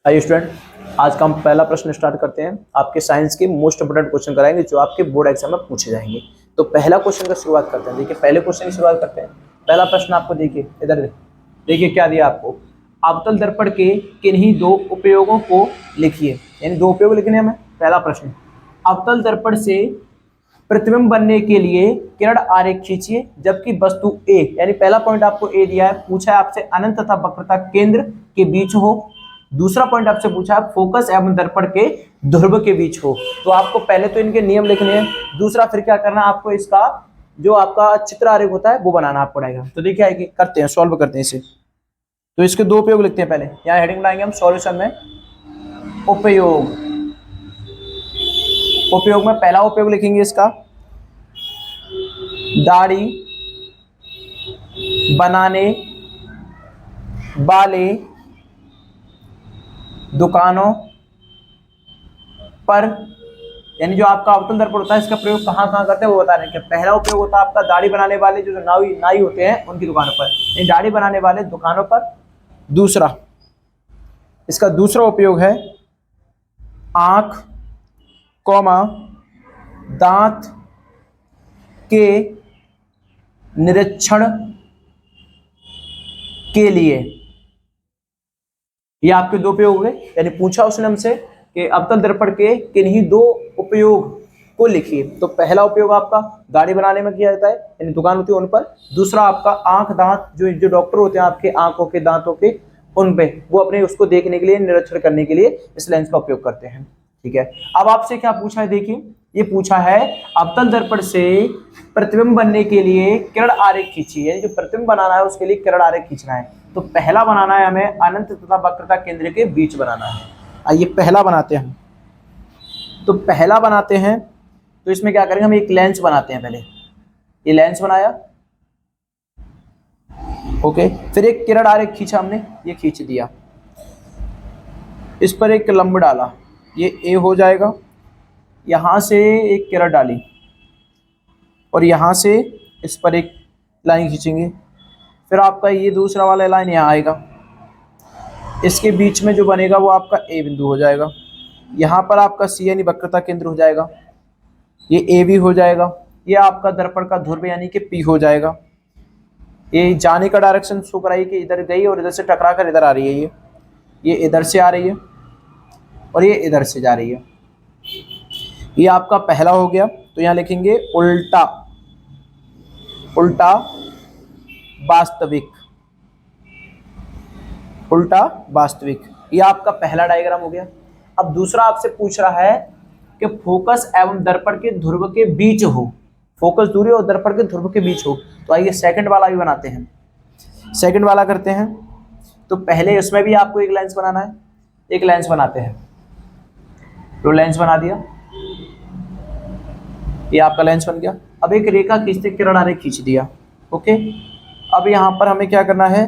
आइए स्टूडेंट, आज का हम पहला प्रश्न स्टार्ट करते हैं। आपके साइंस के मोस्ट इंपोर्टेंट क्वेश्चन कराएंगे जो आपके बोर्ड एग्जाम में पूछे जाएंगे। तो पहला क्वेश्चन का शुरुआत करते हैं। देखिए, पहले क्वेश्चन की शुरुआत करते हैं। पहला प्रश्न आपको देखिए, इधर देखिए क्या दिया आपको। अवतल दर्पण के किन्हीं दो उपयोगों को लिखिए, यानी दो उपयोग लिखने हमें। पहला प्रश्न, अवतल दर्पण से प्रतिबिंब बनने के लिए किरण आरेख खींचिए जबकि वस्तु ए, यानी पहला पॉइंट आपको ए दिया है, पूछा है आपसे अनंत तथा वक्रता केंद्र के बीच हो। दूसरा पॉइंट आपसे पूछा है फोकस एवं दर्पण के ध्रुव के बीच हो। तो आपको पहले तो इनके नियम लिखने हैं, दूसरा फिर क्या करना है आपको, इसका जो आपका चित्र आरेख होता है वो बनाना आपको पड़ेगा। तो देखिए आइए करते हैं, सॉल्व करते हैं इसे। तो इसके दो उपयोग लिखते हैं। पहले यहाँ हेडिंग बनाएंगे हम सॉल्यूशन में, उपयोग। उपयोग में पहला उपयोग लिखेंगे इसका, दाढ़ी बनाने वाले दुकानों पर, यानी जो आपका अवतल दर्पण होता है इसका प्रयोग कहाँ कहाँ करते हैं वो बता रहे हैं। पहला उपयोग होता है आपका दाढ़ी बनाने वाले जो नाई होते हैं उनकी दुकानों पर, यानी दाढ़ी बनाने वाले दुकानों पर। दूसरा, इसका दूसरा उपयोग है आंख कौमा दांत के निरीक्षण के लिए। ये आपके दो उपयोग हुए, यानी पूछा उसने हमसे कि अवतल दर्पण के किन्हीं दो उपयोग को लिखिए। तो पहला उपयोग आपका दाढ़ी बनाने में किया जाता है, यानी दुकान होती है उन पर। दूसरा आपका आंख दांत, जो जो डॉक्टर होते हैं आपके आंखों के दांतों के, उन पे वो अपने उसको देखने के लिए, निरीक्षण करने के लिए इस लेंस का उपयोग करते हैं। ठीक है, अब आपसे क्या पूछा है, देखिए ये पूछा है अवतल दर्पण से प्रतिबिंब बनने के लिए किरण आरेख खींचिए, यानी जो प्रतिबिंब बनाना है उसके लिए किरण आरेख खींचना है। तो पहला बनाना है हमें अनंत तथा वक्रता केंद्र के बीच बनाना है। आइए पहला बनाते हैं। तो पहला बनाते हैं तो इसमें क्या करेंगे, हम एक लेंस बनाते हैं। पहले ये लेंस बनाया, ओके। फिर एक किरण आरेख खींचा हमने, ये खींच दिया। इस पर एक लंब डाला, ये ए हो जाएगा। यहां से एक किरण डाली और यहां से इस पर एक लाइन खींचेंगे। फिर आपका ये दूसरा वाला लाइन यहाँ आएगा, इसके बीच में जो बनेगा वो आपका ए बिंदु हो जाएगा। यहाँ पर आपका सी यानी वक्रता केंद्र हो जाएगा, ये ए भी हो जाएगा। ये आपका दर्पण का ध्रुव यानी कि पी हो जाएगा। ये जाने का डायरेक्शन शो कराइए कि इधर गई और इधर से टकरा कर इधर आ रही है। ये इधर से आ रही है और ये इधर से जा रही है। ये आपका पहला हो गया। तो यहाँ लिखेंगे उल्टा, उल्टा वास्तविक, उल्टा वास्तविक। ये आपका पहला डायग्राम हो गया। अब दूसरा आपसे पूछ रहा है कि फोकस एवं दर्पण के ध्रुव के बीच हो, फोकस दूरी और दर्पण के ध्रुव के बीच हो। तो आइए सेकंड वाला भी बनाते हैं, सेकंड वाला करते हैं। तो पहले इसमें भी आपको एक लेंस बनाना है, एक लेंस बनाते हैं। तो लेंस बना दिया, ये आपका लेंस बन गया। अब एक रेखा खींचते, किरण आरेख खींच दिया, ओके। अब यहाँ पर हमें क्या करना है,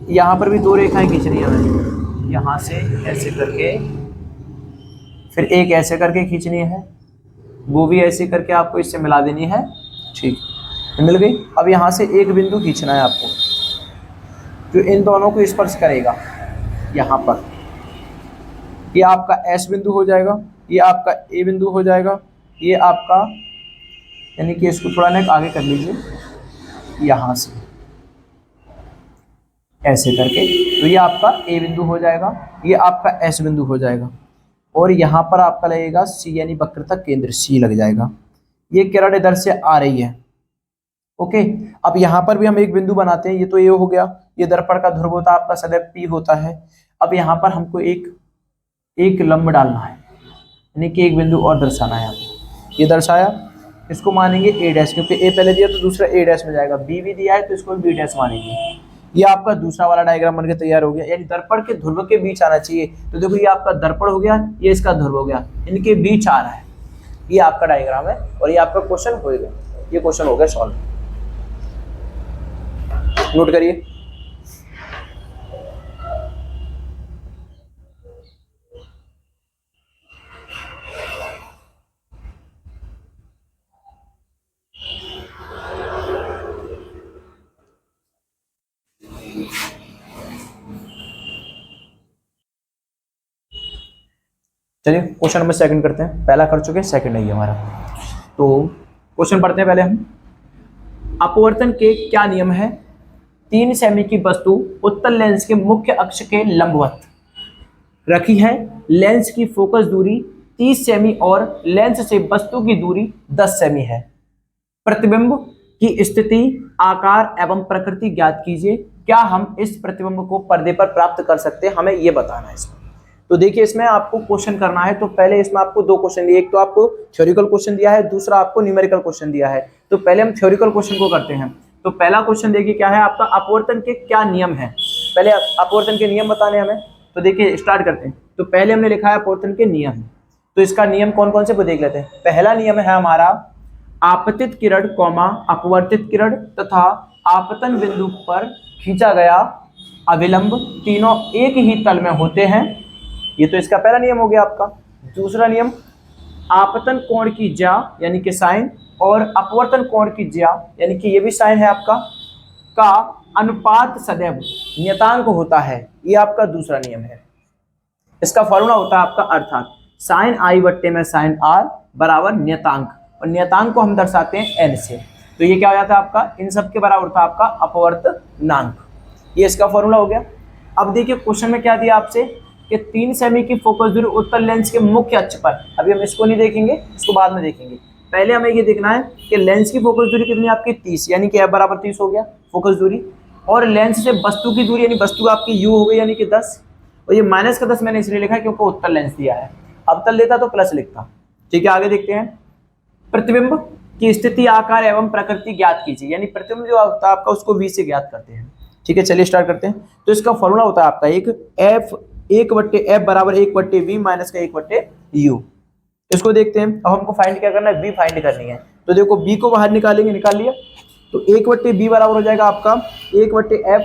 यहाँ पर भी दो रेखाएं खींचनी है हमें, यहाँ से ऐसे करके, फिर एक ऐसे करके खींचनी है, वो भी ऐसे करके आपको इससे मिला देनी है। ठीक, मिल गई। अब यहाँ से एक बिंदु खींचना है आपको जो इन दोनों को स्पर्श करेगा, यहाँ पर। ये आपका एस बिंदु हो जाएगा, ये आपका ए बिंदु हो जाएगा, ये आपका, यानी कि इसको थोड़ा ना आगे कर लीजिए, यहाँ से ऐसे करके। तो ये आपका ए बिंदु हो जाएगा, ये आपका एस बिंदु हो जाएगा, और यहाँ पर आपका लगेगा सी यानी वक्रता केंद्र सी लग जाएगा। ये किरण इधर से आ रही है, ओके। अब यहाँ पर भी हम एक बिंदु बनाते हैं। ये तो ये हो गया, ये दर्पण का ध्रुव होता है आपका सदैव पी होता है। अब यहाँ पर हमको एक लंब डालना है, यानी कि एक बिंदु और दर्शाना है। ये दर्शाया, इसको मानेंगे ए डैश, क्योंकि ए पहले दिया तो दूसरा ए डैश में जाएगा। बी भी दिया है तो इसको बी डैश मानेंगे। ये आपका दूसरा वाला डायग्राम बनकर तैयार हो गया, यानी दर्पण के ध्रुव के बीच आना चाहिए। तो देखो ये आपका दर्पण हो गया, ये इसका ध्रुव हो गया, इनके बीच आ रहा है। ये आपका डायग्राम है और ये आपका क्वेश्चन हो गया। ये क्वेश्चन हो गया सॉल्व, नोट करिए। चलिए क्वेश्चन नंबर सेकंड करते हैं, पहला कर चुके हैं, सेकंड है ये हमारा। तो क्वेश्चन पढ़ते हैं पहले हम। अपवर्तन के क्या नियम है? 3 सेमी की वस्तु उत्तल लेंस के मुख्य अक्ष के लंबवत रखी है, लेंस की फोकस दूरी 30 सेमी और लेंस से वस्तु की दूरी 10 सेमी है। प्रतिबिंब की स्थिति, आकार एवं प्रकृति ज्ञात कीजिए। क्या हम इस प्रतिबिंब को पर्दे पर प्राप्त कर सकते हैं? हमें यह बताना है इसमें। तो देखिए इसमें आपको क्वेश्चन करना है, तो पहले इसमें आपको 2 क्वेश्चन दिए, एक तो आपको थ्योरिकल क्वेश्चन दिया है, दूसरा आपको न्यूमेरिकल क्वेश्चन दिया है। तो पहले हम थ्योरिकल क्वेश्चन को करते हैं। तो पहला क्वेश्चन देखिए क्या है आपका, अपवर्तन के क्या नियम है। पहले अपवर्तन के नियम बताने हमें, तो देखिए स्टार्ट करते हैं। तो पहले हमने लिखा है अपवर्तन के नियम, तो इसका नियम कौन कौन से वो देख लेते हैं। पहला नियम है हमारा, आपतित किरण कौमा अपवर्तित किरण तथा आपतन बिंदु पर खींचा गया अभिलंब तीनों एक ही तल में होते हैं। ये तो इसका पहला नियम हो गया आपका। दूसरा नियम, आपतन कोण की ज्या यानी कि साइन और अपवर्तन कोण की ज्या यानी कि ये भी साइन है आपका, का अनुपात सदैव नियतांक होता है। ये आपका दूसरा नियम है। इसका फॉर्मूला होता है आपका अर्थात साइन आई बट्टे में साइन आर बराबर नियतांक, और नियतांक को हम दर्शाते हैं n से। तो ये क्या हो जाता है आपका, इन सब के बराबर होता है आपका अपवर्तनांक। ये इसका फॉर्मूला हो गया। अब देखिए क्वेश्चन में क्या दिया आपसे कि 3 सेमी की फोकस दूरी उत्तल लेंस के मुख्य अक्ष पर। अभी हम इसको नहीं देखेंगे, इसको बाद में देखेंगे। पहले हमें ये देखना है कि लेंस की फोकस दूरी कितनी आपकी 30, यानी कि f बराबर 30 हो गया फोकस दूरी, और लेंस से वस्तु की दूरी यानी वस्तु आपकी u हो गई यानी कि 10, और ये माइनस का 10 मैंने इसलिए लिखा है क्योंकि उत्तल लेंस दिया है। अवतल लेता तो प्लस लिखता। ठीक है, आगे देखते हैं। प्रतिबिंब की स्थिति, आकार एवं प्रकृति ज्ञात कीजिए, यानी प्रतिबिंब जो होता है आपका उसको v से ज्ञात करते हैं। ठीक है, चलिए स्टार्ट करते हैं। तो इसका फॉर्मूला होता है आपका एक f 1/f बराबर 1/v माइनस का 1/u। इसको देखते हैं। अब हमको फाइंड क्या करना है, v फाइंड करनी है। तो देखो v को बाहर निकालेंगे, निकाल लिया, तो 1/v बराबर हो जाएगा आपका 1/f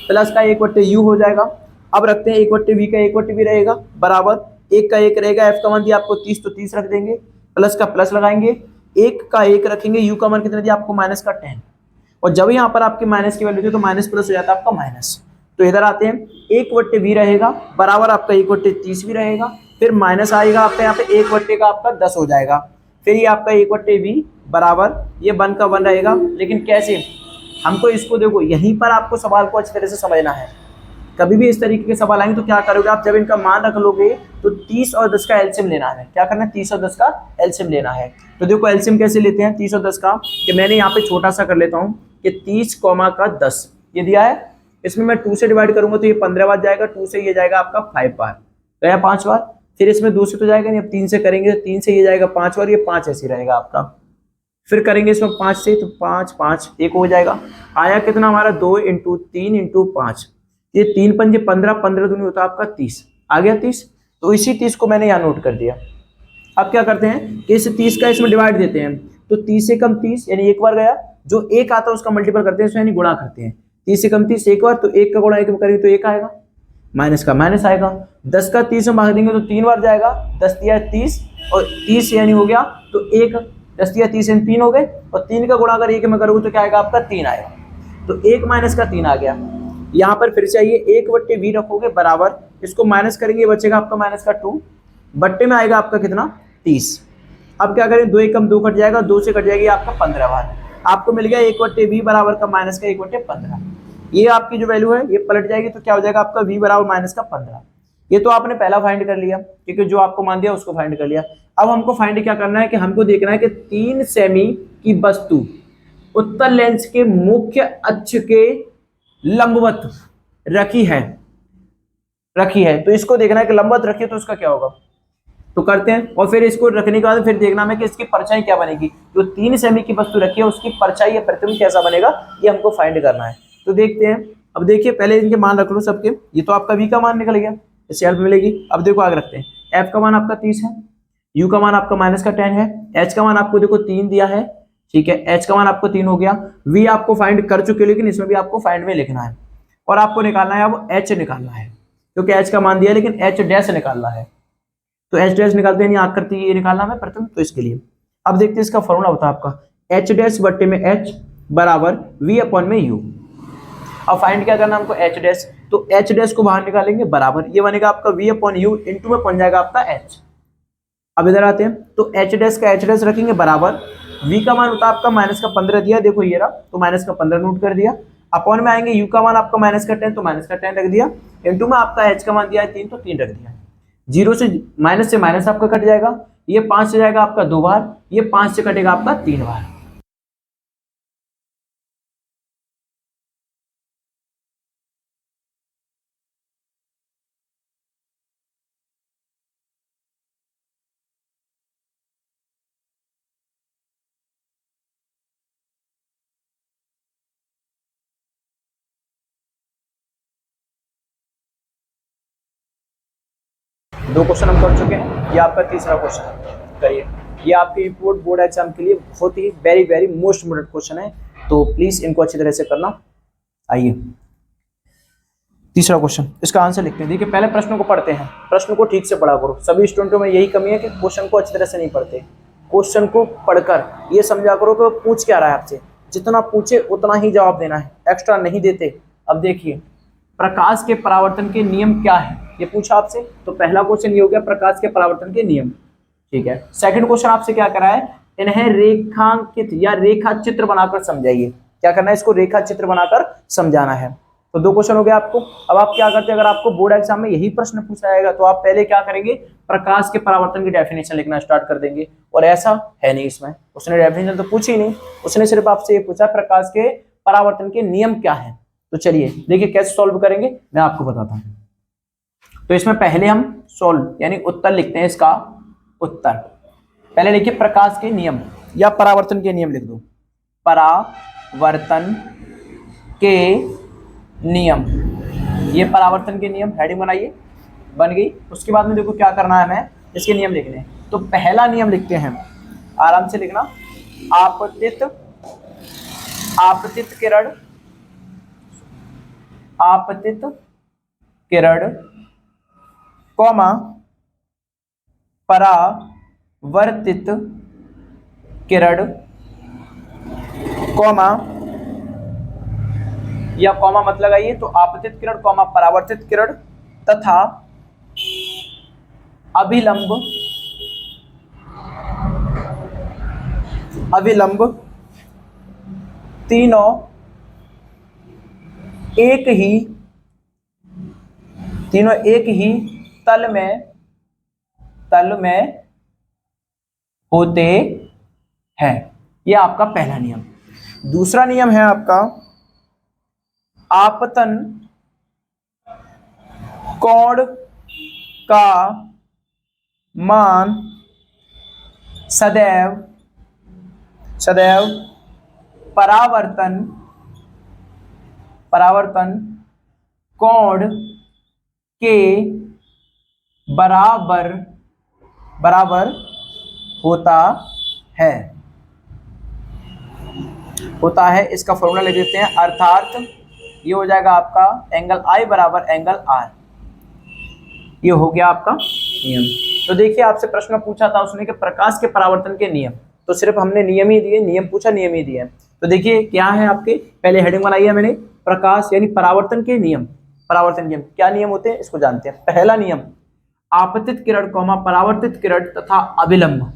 प्लस का 1/u हो जाएगा। अब रखते हैं 1/v का 1/v रहेगा बराबर 1 का 1 रहेगा, f का मान दिया आपको 30 तो 30 रख देंगे, प्लस का प्लस लगाएंगे, 1 का 1 रखेंगे, u का मान कितना दिया आपको माइनस का 10, और जब यहाँ पर आपकी माइनस की वैल्यू थी तो माइनस प्लस हो जाता है आपका माइनस। तो इधर आते हैं, 1/v रहेगा बराबर आपका 1/30 भी रहेगा, फिर माइनस आएगा आपका यहाँ पे 1 का आपका 10 हो जाएगा, फिर ये आपका 1/v बराबर ये 1 का 1 रहेगा। लेकिन कैसे, हमको इसको देखो यहीं पर आपको सवाल को अच्छी तरह से समझना है। कभी भी इस तरीके के सवाल आएंगे तो क्या करोगे आप, जब इनका मान रख लोगे तो 30 और 10 का एलसीएम लेना है। क्या करना है, 30 और 10 का एलसीएम लेना है। तो देखो एलसीएम कैसे लेते हैं 30 और 10 का, कि मैंने यहाँ पे छोटा सा कर लेता हूँ कि 30 कॉमा का 10 ये दिया है, इसमें मैं 2 से डिवाइड करूंगा तो ये 15 बार जाएगा, 2 से ये जाएगा आपका 5 बार, गया 5 बार, फिर इसमें 2 से तो जाएगा नहीं, अब 3 से करेंगे तो 3 से ये जाएगा 5 बार, ये 5 ऐसे रहेगा आपका, फिर करेंगे इसमें 5 से तो 5 5 1 हो जाएगा। आया कितना हमारा 2 × 3 × 5, ये 3 पंजे 15, 15 दूनी होता है आपका 30, आ गया 30। तो इसी 30 को मैंने यहाँ नोट कर दिया। अब क्या करते हैं कि इस 30 का इसमें डिवाइड देते हैं, तो 30 से कम 30 यानी एक बार गया, जो एक आता है उसका मल्टीपल करते हैं इसमें यानी गुणा करते हैं। 30 से कम 30 एक बार, तो 1 का गुणा 1 करेंगे तो 1 आएगा, माइनस का माइनस आएगा। 10 का 30 में भाग देंगे तो 3 बार जाएगा, 10 दिया 30 और 30 यानी हो गया तो 1, 10 दिया 30 यानी 3 हो गए, और 3 का गुणा अगर 1 में करोगे तो क्या आएगा आपका 3 आएगा, तो 1 माइनस का 3 आ गया। यहाँ पर फिर से आइए 1/v रखोगे बराबर, इसको माइनस करेंगे बचेगा आपका माइनस का 2, बट्टे में आएगा आपका कितना 30। अब क्या करें, 2 1 कम 2 कट जाएगा, 2 से कट जाएगी आपका 15 बार, आपको मिल गया 1/v बराबर का माइनस का 1/15। ये आपकी जो वैल्यू है ये पलट जाएगी तो क्या हो जाएगा आपका v बराबर माइनस का 15। ये तो आपने पहला फाइंड कर लिया, क्योंकि जो आपको मान दिया उसको फाइंड कर लिया। अब हमको फाइंड क्या करना है कि हमको देखना है कि 3 सेमी की वस्तु उत्तल लेंस के मुख्य अक्ष के लंबवत रखी है, तो इसको देखना है कि लंबवत रखी है तो उसका क्या होगा। तो करते हैं, और फिर इसको रखने के बाद फिर देखना है कि इसकी परछाई क्या बनेगी। जो 3 सेमी की वस्तु रखी है उसकी परछाई या प्रतिबिंब कैसा बनेगा, ये हमको फाइंड करना है। तो देखते हैं। अब देखिए पहले इनके मान रख लो सबके, ये तो आपका v का मान निकल गया, इससे हेल्प मिलेगी। अब देखो आगे रखते हैं, f का मान आपका 30 है, u का मान आपका माइनस का 10 है, h का मान आपको देखो 3 दिया है, ठीक है, h का मान आपको 3 हो गया, v आपको फाइंड कर चुके, लेकिन इसमें भी आपको फाइंड में लिखना है, और आपको निकालना है अब h निकालना है, क्योंकि h का मान दिया लेकिन h डैश निकालना है। तो h डैश निकालते हैं, आकृति ये निकालना है प्रथम, तो इसके लिए अब देखते हैं इसका फॉर्मूला होता है आपका h डैश बट्टे में h बराबर v अपॉन में u। अब फाइंड क्या करना हमको, h डैश तो एच डैश को बाहर निकालेंगे बराबर, ये बनेगा आपका वी अपॉन यू, इंटू में बन जाएगा आपका एच। अब इधर आते हैं तो एच डैश का एच डैश रखेंगे बराबर, v का मान होता है आपका -15 दिया, देखो ये रहा, तो -15 नोट कर दिया, अपॉन में आएंगे u का मान आपका -10, तो -10 रख दिया, इंटू में आपका h का मान दिया है 3, तो 3 रख दिया। जीरो से माइनस आपका कट जाएगा, ये 5 से जाएगा आपका 2 बार, ये 5 से कटेगा आपका 3 बार। दो क्वेश्चन हम कर चुके हैं, ये आपका तीसरा क्वेश्चन है, करिए। ये आपके रिपोर्ट बोर्ड एग्जाम के लिए बहुत ही very very most important question है, तो प्लीज इनको अच्छी तरह से करना। आइए तीसरा क्वेश्चन, इसका आंसर लिखते हैं। देखिए पहले प्रश्न को पढ़ते हैं, प्रश्न को ठीक से पढ़ा करो। सभी स्टूडेंटों में यही कमी है कि क्वेश्चन को अच्छी तरह से नहीं पढ़ते। क्वेश्चन को पढ़कर ये समझा करो कि पूछ क्या रहा है आपसे, जितना पूछे उतना ही जवाब देना है, एक्स्ट्रा नहीं देते। अब देखिए प्रकाश के परावर्तन के नियम क्या है, ये पूछा आपसे, तो पहला क्वेश्चन ये हो गया प्रकाश के परावर्तन के नियम, ठीक है। सेकंड क्वेश्चन आपसे क्या करा है, इन्हें रेखांकित या रेखा चित्र बनाकर समझाइए। क्या करना है, इसको रेखा चित्र बनाकर समझाना है। तो दो क्वेश्चन हो गया आपको। अब आप क्या करते हैं, अगर आपको बोर्ड एग्जाम में यही प्रश्न पूछा जाएगा तो आप पहले क्या करेंगे, प्रकाश के परावर्तन की डेफिनेशन लिखना स्टार्ट कर देंगे, और ऐसा है नहीं, इसमें उसने डेफिनेशन तो पूछी नहीं, उसने सिर्फ आपसे ये पूछा प्रकाश के परावर्तन के नियम क्या है। तो चलिए देखिए कैसे सॉल्व करेंगे, मैं आपको बताता हूं। तो इसमें पहले हम सॉल्व यानी उत्तर लिखते हैं, इसका उत्तर पहले लिखिए प्रकाश के नियम या परावर्तन के नियम लिख दो, परावर्तन के नियम, ये परावर्तन के नियम, हेडिंग बनाइए, बन गई। उसके बाद में देखो क्या करना है, हमें इसके नियम लिखने हैं। तो पहला नियम लिखते हैं, आराम से लिखना, आपतित किरण, आपतित किरण कॉमा परावर्तित किरण कॉमा, या कॉमा मत लगाइए, तो आपतित किरण कॉमा परावर्तित किरण तथा अभिलंब, अभिलंब तीनों एक ही तल में होते हैं। यह आपका पहला नियम। दूसरा नियम है आपका आपतन कोण का मान सदैव परावर्तन कोण के बराबर होता है। इसका फॉर्मूला ले देते हैं, अर्थात ये हो जाएगा आपका एंगल आई बराबर एंगल आर। ये हो गया आपका नियम। तो देखिए आपसे प्रश्न पूछा था उसने कि प्रकाश के परावर्तन के नियम, तो सिर्फ हमने नियम ही दिए, नियम पूछा नियम ही दिए। तो देखिए क्या है आपके, पहले हेडिंग बनाई है मैंने, प्रकाश यानी परावर्तन के नियम। परावर्तन नियम क्या नियम होते हैं इसको जानते हैं। पहला नियम, आपतित किरण कॉमा परावर्तित किरण तथा अभिलंब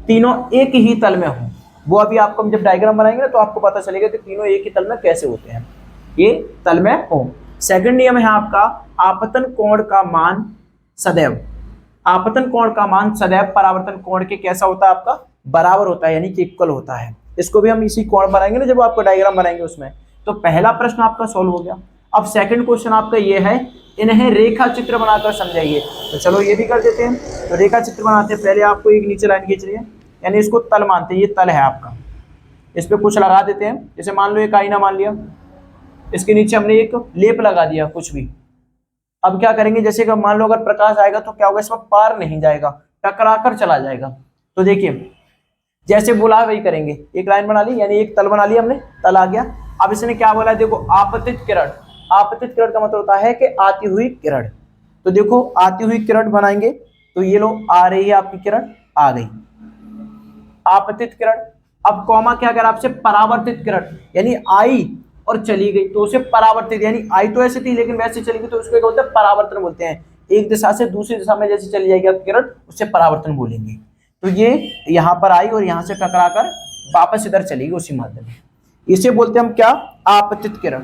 तीनों एक ही तल में हो। वो अभी आपको हम जब डायग्राम बनाएंगे ना तो आपको पता चलेगा कि तीनों एक ही तल में कैसे होते हैं, ये तल में हो। सेकंड नियम है आपका आपतन कोण का मान सदैव, आपतन कोण का मान सदैव परावर्तन कोण के कैसा होता है, आपका बराबर होता है, यानी कि इक्वल होता है। इसको भी हम इसी कोण बनाएंगे ना जब आपको डायग्राम बनाएंगे उसमें। तो पहला प्रश्न आपका सॉल्व हो गया। अब सेकंड क्वेश्चन आपका ये है, इन्हें रेखा चित्र बनाकर समझाइए। तो चलो ये भी कर देते हैं। तो रेखा चित्र बनाते हैं, पहले आपको एक नीचे लाइन खींच रही है, यानी इसको तल मानते हैं, ये तल है आपका, इस पे कुछ लगा देते हैं। जैसे मान लो एक आईना मान लिया, इसके नीचे हमने एक लेप लगा दिया कुछ भी। अब क्या करेंगे, जैसे कि मान लो अगर प्रकाश आएगा तो क्या होगा, इसमें पार नहीं जाएगा, टकरा कर चला जाएगा। तो देखिए जैसे बोला वही करेंगे, एक लाइन बना ली, यानी एक तल बना लिया हमने, तल आ गया। अब इसने क्या बोला है, देखो आपतित किरण, आपतित किरण का मतलब होता है कि आती हुई किरण। तो देखो आती हुई किरण बनाएंगे, तो ये लो आ रही है आपकी किरण, आ गई आपतित किरण। अब कॉमा क्या करा आपसे, परावर्तित किरण, यानी आई और चली गई तो उसे परावर्तित, यानी आई तो ऐसे थी लेकिन वैसे चली गई तो उसको क्या बोलते हैं, परावर्तन बोलते हैं। एक दिशा से दूसरी दिशा में जैसे चली जाएगी आपकी किरण, उससे परावर्तन बोलेंगे। तो ये यहाँ पर आई और यहाँ से टकराकर वापस इधर चली गई उसी माध्यम में, इसे बोलते हैं हम क्या, आपतित किरण।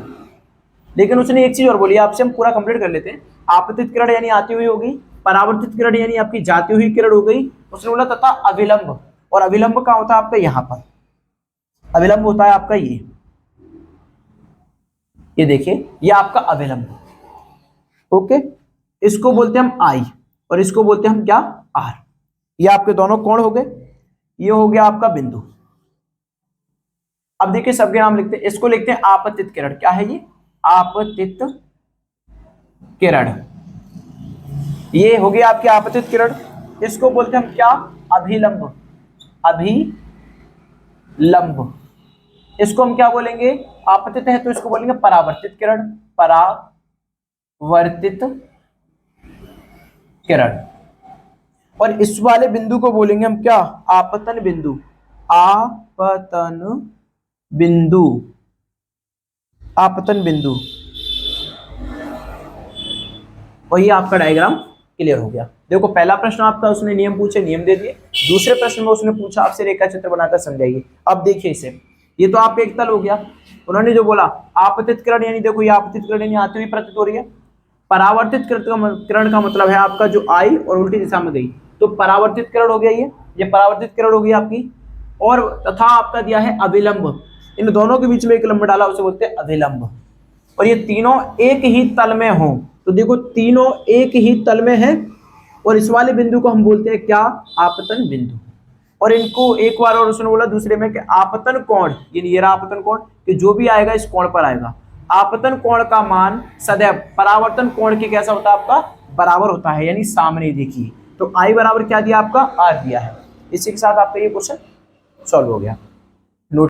लेकिन उसने एक चीज और बोली, आपसे हम पूरा कंप्लीट कर लेते हैं। आपतित किरण यानी आती हुई होगी, परावर्तित किरण यानी आपकी जाती हुई किरण हो गई। उसने बोला तथा अविलंब, और अविलंब कहाँ होता है आपका, यहाँ पर अविलंब होता है आपका ये देखिए, ये आपका अविलंब। ओके, इसको बोलते हैं हम आई और इसको बोलते हैं हम क्या, आर। ये आपके दोनों कोण हो गए, ये हो गया आपका बिंदु। अब देखिए सबके नाम लिखते हैं, इसको लिखते हैं आपतित किरण। क्या है ये, आपतित किरण। ये हो गया आपकी आपतित किरण। इसको बोलते हैं हम क्या, अभिलंब, अभिलंब। इसको हम क्या बोलेंगे, आपतित है तो इसको बोलेंगे परावर्तित किरण, परावर्तित किरण। और इस वाले बिंदु को बोलेंगे हम क्या, आपतन बिंदु, आपतन बिंदु, आपतन बिंदु। और ये आपका डायग्राम क्लियर हो गया। देखो पहला प्रश्न आपका उसने नियम पूछे, नियम दे दिए। दूसरे प्रश्न में उसने पूछा आपसे रेखा चित्र बनाकर समझाइए। अब देखिए इसे, ये तो आपका एक तल हो गया। उन्होंने जो बोला आपतित किरण, यानी देखो ये आपतित किरण यानी आती हुई प्रतीत हो रही है। परावर्तित किरण का मतलब है आपका जो आई और उल्टी दिशा में गई, तो परावर्तित किरण हो गया ये परावर्तित किरण हो गई आपकी। और तथा आपका दिया है अविलंब, इन दोनों के बीच में एक लंब डाला, उसे बोलते हैं अविलंब। और ये तीनों एक ही तल में हो, तो देखो तीनों एक ही तल में है और इस वाले बिंदु को हम बोलते हैं क्या, आपतन बिंदु। और इनको एक बार और उसने बोला दूसरे में कि आपतन कोण, ये रहा आपतन कोण, कि जो भी आएगा इस कोण पर आएगा। आपतन कोण का मान सदैव परावर्तन कोण के कैसा होता है आपका, बराबर होता है, यानी सामने देखिए। तो आई बराबर क्या दिया आपका, आर दिया है। इसी के साथ आपका ये क्वेश्चन सॉल्व हो गया।